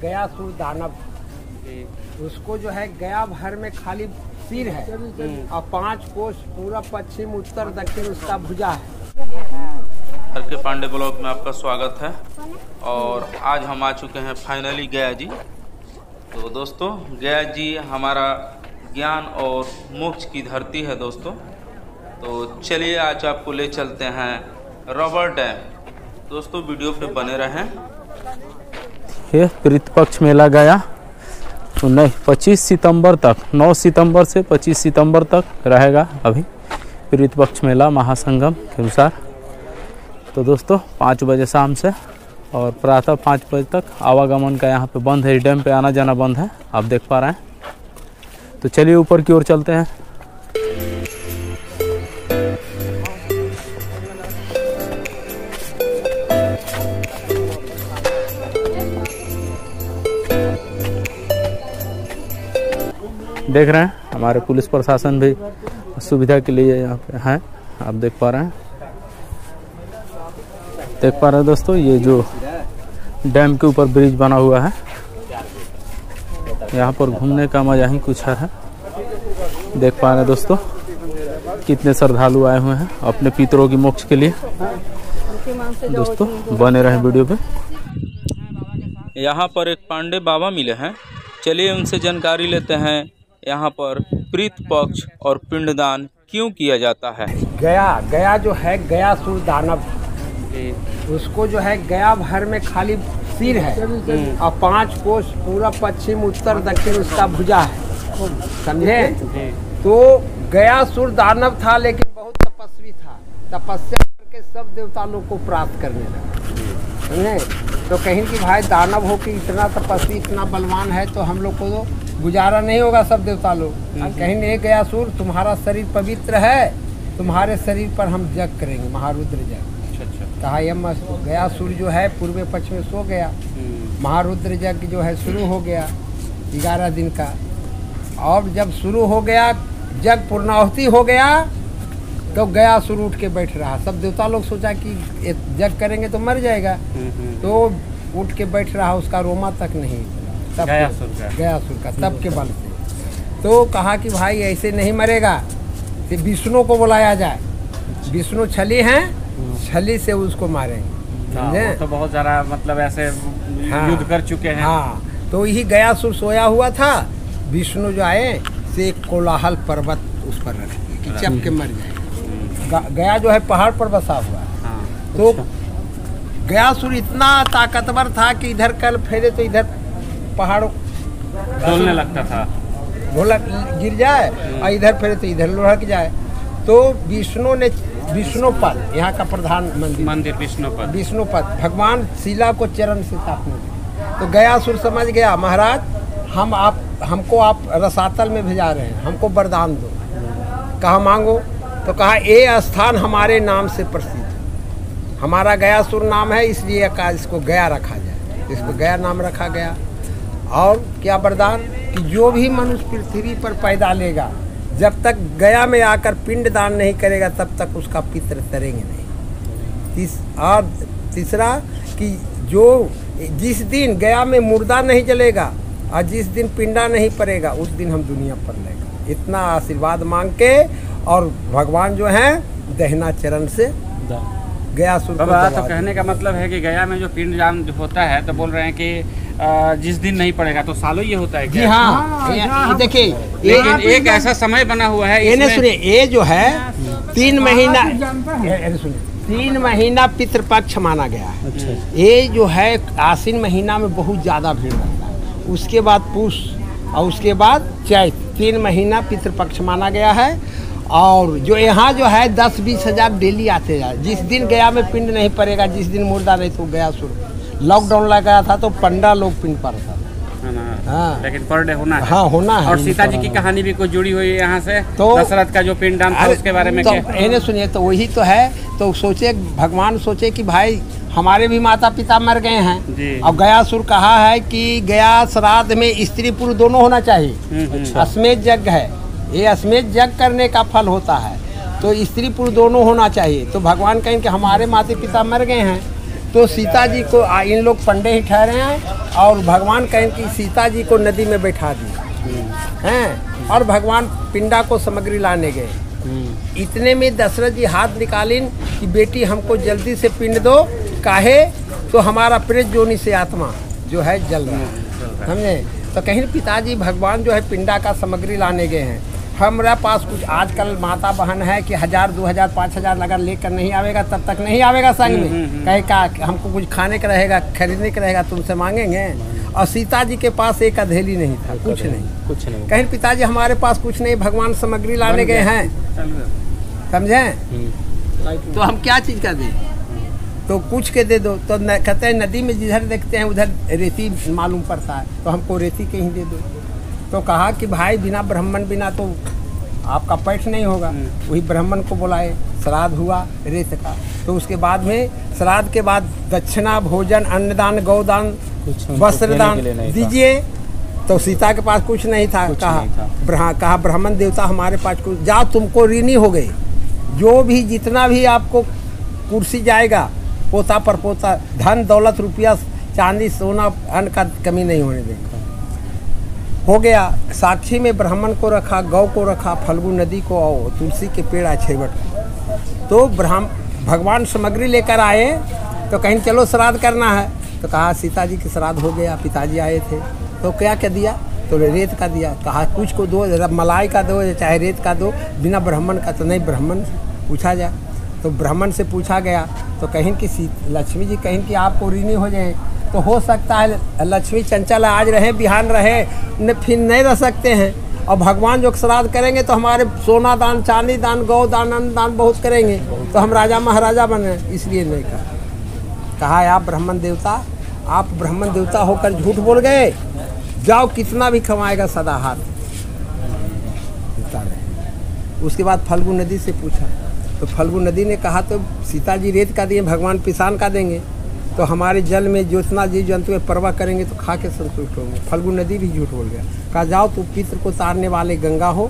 गयासुर दानव, उसको जो है गया भर में खाली सिर है और 5 कोस पूरा पश्चिम उत्तर दक्षिण उसका भुजा है। हर के पांडे ब्लॉग में आपका स्वागत है और आज हम आ चुके हैं फाइनली गया जी। तो दोस्तों गया जी हमारा ज्ञान और मोक्ष की धरती है दोस्तों। तो चलिए आज आपको ले चलते हैं रबर डैम। दोस्तों वीडियो पे बने रहें। ये पितृपक्ष मेला गया 25 सितंबर तक, 9 सितंबर से 25 सितंबर तक रहेगा अभी पितृपक्ष मेला महासंगम के अनुसार। तो दोस्तों 5 बजे शाम से और प्रातः 5 बजे तक आवागमन का यहाँ पे बंद है। डैम पे आना जाना बंद है, आप देख पा रहे हैं। तो चलिए ऊपर की ओर चलते हैं। देख रहे हैं हमारे पुलिस प्रशासन भी सुविधा के लिए यहाँ पे है, आप देख पा रहे हैं। देख पा रहे हैं दोस्तों, ये जो डैम के ऊपर ब्रिज बना हुआ है, यहाँ पर घूमने का मजा ही कुछ है। देख पा रहे हैं दोस्तों कितने श्रद्धालु आए हुए हैं अपने पितरों की मोक्ष के लिए। दोस्तों बने रहे वीडियो पे। यहाँ पर एक पांडे बाबा मिले हैं, चलिए उनसे जानकारी लेते हैं। यहाँ पर पितृपक्ष और पिंडदान क्यों किया जाता है। गया जो है गयासुर दानव, उसको जो है गया भर में खाली सिर है और 5 कोस पूरा पश्चिम उत्तर दक्षिण उसका भुजा है, समझे। तो गयासुर दानव था लेकिन बहुत तपस्वी था, तपस्या करके सब देवता लोग को प्राप्त करने लगा, समझे। तो कहीं कि भाई दानव हो कि इतना तपस्वी इतना बलवान है तो हम लोग को तो गुजारा नहीं होगा सब देवता लोग। कहीं नहीं, गयासुर तुम्हारा शरीर पवित्र है, तुम्हारे शरीर पर हम यज्ञ करेंगे, महारुद्र यज्ञ। कहा यम गयासुर जो है पूर्व पक्ष में सो गया, महारुद्र यज्ञ जो है शुरू हो गया 11 दिन का। और जब शुरू हो गया यज्ञ पूर्णाहुति हो गया तो गयासुर उठ के बैठ रहा। सब देवता लोग सोचा कि यज्ञ करेंगे तो मर जाएगा, तो उठ के बैठ रहा, उसका रोमा तक नहीं गयासुर का तब के बल से। तो कहा कि भाई ऐसे नहीं मरेगा, तो विष्णु को बुलाया जाए। विष्णु छली हैं, छली से उसको मारेंगे, समझे। तो बहुत ज़्यादा मतलब ऐसे युद्ध कर चुके हैं। हाँ, तो यही गयासुर सोया हुआ था। विष्णु जो आए से एक कोलाहल पर्वत उस पर रख दिए कि चप के मर जाएगा। गया जो है पहाड़ पर बसा हुआ है। तो गयासुर इतना ताकतवर था कि इधर कल फेरे तो इधर पहाड़ डोलने लगता था, ढोलक गिर जाए और इधर फेरे तो इधर लुढ़क जाए। तो विष्णु ने विष्णुपद, यहाँ का प्रधान मंदिर विष्णुपद भगवान शिला को चरण से तापने लगे। तो गयासुर समझ गया महाराज हमको आप रसातल में भेजा रहे हैं, हमको वरदान दो। कहा मांगो, तो कहा ये स्थान हमारे नाम से प्रसिद्ध है, हमारा गयासुर नाम है, इसलिए इसको गया रखा जाए। इसको गया नाम रखा गया। और क्या वरदान कि जो भी मनुष्य पृथ्वी पर पैदा लेगा, जब तक गया में आकर पिंड दान नहीं करेगा तब तक उसका पितृ तरेंगे नहीं। और तीसरा कि जो जिस दिन गया में मुर्दा नहीं जलेगा और जिस दिन पिंडा नहीं पड़ेगा उस दिन हम दुनिया पर लेगा। इतना आशीर्वाद मांग के और भगवान जो हैं दहिना चरण से गयासुर को तो कहने का मतलब है कि गया में जो पिंड दान होता है तो बोल रहे हैं कि जिस दिन नहीं पड़ेगा तो सालों ये होता है क्या? जी हाँ, देखिए एक ऐसा समय बना हुआ है। सुनिए, ये जो है 3 महीना, 3 महीना पितृपक्ष माना गया है। ये जो है आश्विन महीना में बहुत ज़्यादा भीड़ रहता है, उसके बाद पूष और उसके बाद चैत, 3 महीना पितृपक्ष माना गया है। और जो यहाँ जो है 10-20 हज़ार डेली आते जाए। जिस दिन गया में पिंड नहीं पड़ेगा, जिस दिन मुर्दा नहीं, तो गयासुर लॉकडाउन लगा था तो 15 लोग पिंड पर था। हाँ, लेकिन पर डे होना है। हाँ, होना है। और सीता जी की कहानी भी कुछ जुड़ी हुई है यहाँ से, तो दशरथ का जो पिंडदान था उसके बारे में तो सुनिए, तो वही तो है। तो सोचे भगवान सोचे कि भाई हमारे भी माता पिता मर गए हैं। अब गयासुर कहा है कि गया श्राद्ध में स्त्री पुरुष दोनों होना चाहिए। अश्वमेध यज्ञ है, ये अश्वमेध यज्ञ करने का फल होता है। तो स्त्री पुरुष दोनों होना चाहिए। तो भगवान कहें कि हमारे माता पिता मर गए हैं, तो सीता जी को इन लोग पंडे ही ठहरे हैं, और भगवान कहें कि सीता जी को नदी में बैठा दिए हैं, और भगवान पिंडा को सामग्री लाने गए। इतने में दशरथ जी हाथ निकालीन कि बेटी हमको जल्दी से पिंड दो, काहे तो हमारा प्रेत जोनि से आत्मा जो है जल रहा है, समझे। तो कहीं पिताजी भगवान जो है पिंडा का सामग्री लाने गए हैं। हमारा पास कुछ आजकल माता बहन है कि 1000, 2000, 5000 अगर लेकर नहीं आवेगा तब तक नहीं आवेगा संग में, कहे का हमको कुछ खाने का रहेगा, खरीदने का रहेगा, तुमसे मांगेंगे। और सीता जी के पास एक अधेली नहीं था, कुछ नहीं। कहीं पिताजी हमारे पास कुछ नहीं, भगवान सामग्री लाने गए हैं, समझे, तो हम क्या चीज़ का दें, तो कुछ के दे दो। तो कहते हैं नदी में जिधर देखते हैं उधर रेती मालूम पड़ता है, तो हमको रेती के ही दे दो। तो कहा कि भाई बिना ब्राह्मण बिना तो आपका पैठ नहीं होगा। वही ब्राह्मण को बुलाए, श्राद्ध हुआ रेत का। तो उसके बाद में श्राद्ध के बाद दक्षिणा, भोजन, अन्नदान, गौदान, वस्त्रदान दीजिए। तो सीता के पास कुछ नहीं था। कहा ब्राह्मण देवता हमारे पास कुछ, जाओ तुमको ऋणी हो गए, जो भी जितना भी आपको कुर्सी जाएगा, पोता पर पोता, धन दौलत रुपया चांदी सोना अन्न का कमी नहीं होने देगा। हो गया। साक्षी में ब्राह्मण को रखा, गौ को रखा, फल्गु नदी को और तुलसी के पेड़ अछेवट को। तो भगवान सामग्री लेकर आए, तो कहीं चलो श्राद्ध करना है। तो कहा सीता जी के श्राद्ध हो गया, पिताजी आए थे, तो क्या दिया, तो रेत का दिया। कहा कुछ को दो, मलाई का दो चाहे रेत का दो, बिना ब्राह्मण का तो नहीं। ब्राह्मण पूछा जाए, तो ब्राह्मण से पूछा गया, तो कहीं कि लक्ष्मी जी कहीं कि आपको ऋणी हो जाए, तो हो सकता है लक्ष्मी चंचल आज रहे बिहान रहे न, फिर नहीं रह सकते हैं। और भगवान जो श्राद्ध करेंगे तो हमारे सोना दान, चांदी दान, गौ दान, अन्न दान बहुत करेंगे, तो हम राजा महाराजा बने, इसलिए नहीं कहा आप ब्राह्मण देवता, आप ब्राह्मण देवता होकर झूठ बोल गए, जाओ कितना भी कमाएगा सदा हाथ देता रहे। उसके बाद फल्गु नदी से पूछा, तो फल्गु नदी ने कहा तो सीता जी रेत का दिए, भगवान पिसान का देंगे, तो हमारे जल में जितना जीव जंतु परवाह करेंगे तो खा के संतुष्ट होंगे। फल्गु नदी भी झूठ बोल गया। कहा जाओ तुम पितृ को तारने वाले गंगा हो,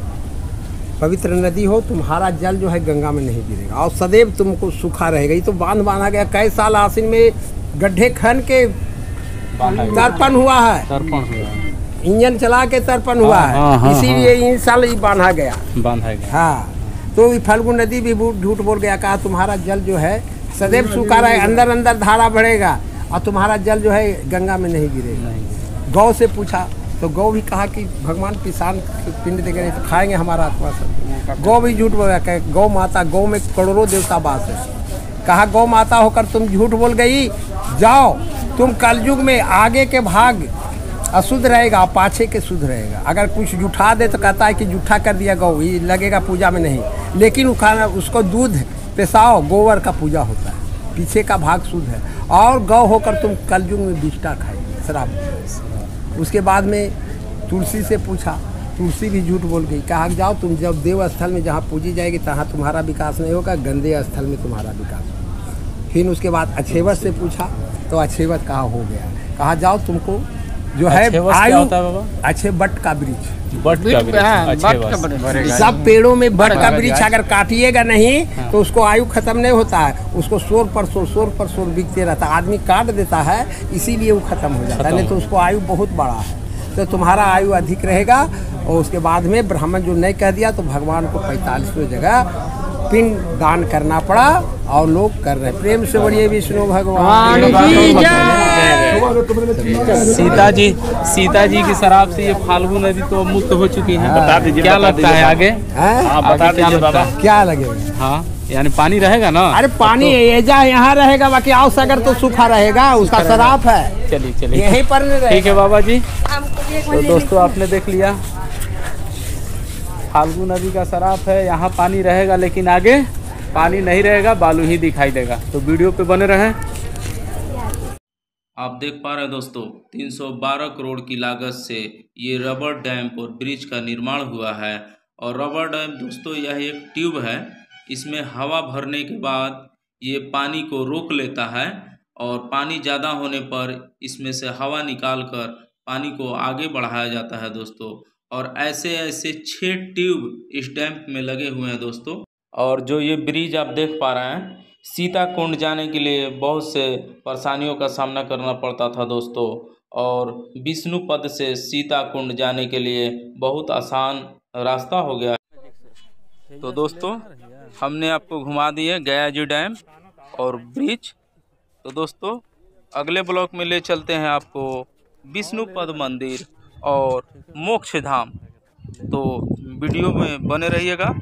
पवित्र नदी हो, तुम्हारा जल जो है गंगा में नहीं गिरेगा और सदैव तुमको सूखा रहेगा। ये तो बांध बांधा गया, कई साल आसिन में गड्ढे खन के तर्पण हुआ है, इंजन चला के तर्पण हुआ है, इसीलिए इन साल ही बांधा गया। हाँ, तो फल्गु नदी भी झूठ बोल गया। कहा तुम्हारा जल जो है सदैव सूखा रहे, अंदर अंदर धारा बढ़ेगा और तुम्हारा जल जो है गंगा में नहीं गिरेगा। गौ से पूछा, तो गौ भी कहा कि भगवान किसान पिंड देंगे तो खाएंगे हमारा आत्मा सब। गौ भी झूठ बोल गया। गौ माता, गौ में करोड़ों देवता वास है। कहा गौ माता होकर तुम झूठ बोल गई, जाओ तुम कलयुग में आगे के भाग अशुद्ध रहेगा, पाछे के शुद्ध रहेगा। अगर कुछ जूठा दे तो कहता है कि जूठा कर दिया गौ, ये लगेगा पूजा में नहीं, लेकिन उसको दूध पेशाओ, गोबर का पूजा होता है, पीछे का भाग शुद्ध है। और गौ होकर तुम कलयुग में बिष्टा खाएगी, शराब। उसके बाद में तुलसी से पूछा, तुलसी भी झूठ बोल गई। कहा जाओ तुम जब देव स्थल में जहाँ पूजी जाएगी तहाँ तुम्हारा विकास नहीं होगा, गंदे स्थल में तुम्हारा विकास होगा। फिर उसके बाद अछेवत से पूछा, तो अछेवत कहा हो गया। कहा जाओ तुमको जो है आयु, अच्छे बट का वृक्ष, सब पेड़ों में बट का वृक्ष अगर काटिएगा नहीं तो उसको आयु खत्म नहीं होता है, उसको शोर पर शोर बिकते रहता है। आदमी काट देता है इसीलिए वो खत्म हो जाता है, नहीं तो उसको आयु बहुत बड़ा है। तो तुम्हारा आयु अधिक रहेगा। और उसके बाद में ब्राह्मण जो नहीं कह दिया तो भगवान को 45वें जगह पिंड दान करना पड़ा और लोग कर रहे। प्रेम से बोलिए विष्णु भगवान की जय। सीता जी की शराब से ये फाल्गु नदी तो मुक्त हो चुकी है। बता दीजिए, क्या लगता है आगे? बता दीजिए बाबा, क्या लगेगा? हाँ, यानी पानी रहेगा ना? अरे पानी एजा यहाँ रहेगा, बाकी आओ सागर तो सूखा रहेगा, उसका शराब है। चलिए यहीं पर नहीं रहेगा। ठीक है बाबा जी। तो दोस्तों आपने देख लिया, फाल्गु नदी का शराब है, यहाँ पानी रहेगा लेकिन आगे पानी नहीं रहेगा, बालू ही दिखाई देगा। तो वीडियो पे बने रहें। आप देख पा रहे हैं दोस्तों, 312 करोड़ की लागत से ये रबर डैम और ब्रिज का निर्माण हुआ है। और रबर डैम दोस्तों यह एक ट्यूब है, इसमें हवा भरने के बाद ये पानी को रोक लेता है और पानी ज़्यादा होने पर इसमें से हवा निकाल कर पानी को आगे बढ़ाया जाता है दोस्तों। और ऐसे 6 ट्यूब इस डैम में लगे हुए हैं दोस्तों। और जो ये ब्रिज आप देख पा रहे हैं, सीता कुंड जाने के लिए बहुत से परेशानियों का सामना करना पड़ता था दोस्तों, और विष्णुपद से सीता कुंड जाने के लिए बहुत आसान रास्ता हो गया है। तो दोस्तों हमने आपको घुमा दिए गया जी डैम और ब्रिज। तो दोस्तों अगले ब्लॉक में ले चलते हैं आपको विष्णुपद मंदिर और मोक्ष धाम। तो वीडियो में बने रहिएगा।